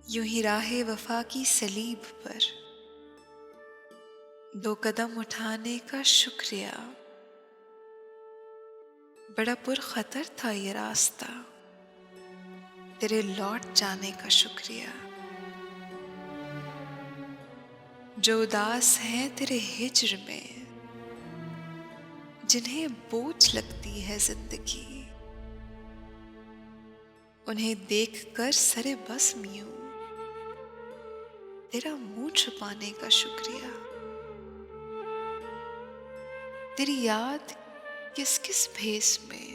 यूं ही राहे वफा की सलीब पर 2 कदम उठाने का शुक्रिया। बड़ा पुरखतर था ये रास्ता, तेरे लौट जाने का शुक्रिया। जो उदास हैं तेरे हिज्र में, जिन्हें बोझ लगती है जिंदगी, उन्हें देखकर सरे बस यूं तेरा मुंह छुपाने का शुक्रिया। तेरी याद किस किस भेस में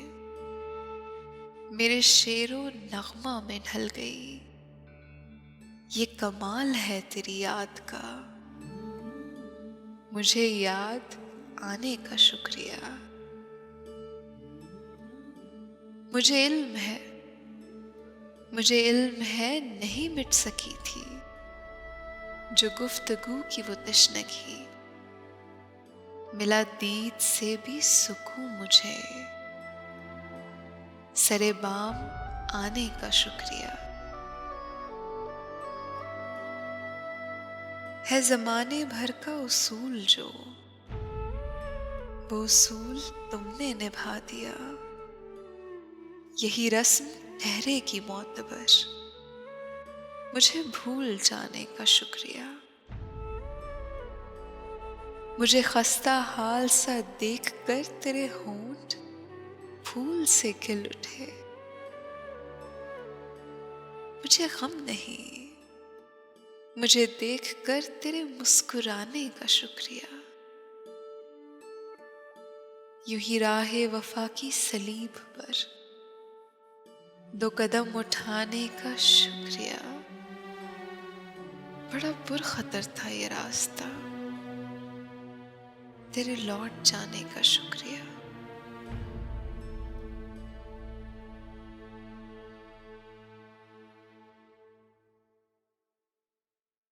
मेरे शेरो नगमा में ढल गई। ये कमाल है तेरी याद का, मुझे याद आने का शुक्रिया। मुझे इल्म है, मुझे इल्म है नहीं मिट सकी थी जो गुफ्तगू की वो तशनगी। मिला दीद से भी सुकून मुझे, सरे बाम आने का शुक्रिया। है जमाने भर का उसूल जो, वो उसूल तुमने निभा दिया। यही रस्म ठहरेगी मोतबर, मुझे भूल जाने का शुक्रिया। मुझे खस्ता हाल सा देख कर तेरे होंठ फूल से खिल उठे। मुझे गम नहीं, मुझे देख कर तेरे मुस्कुराने का शुक्रिया। यूं ही राहे वफा की सलीब पर 2 कदम उठाने का शुक्रिया। बड़ा पुरखतर था ये रास्ता, तेरे लौट जाने का शुक्रिया।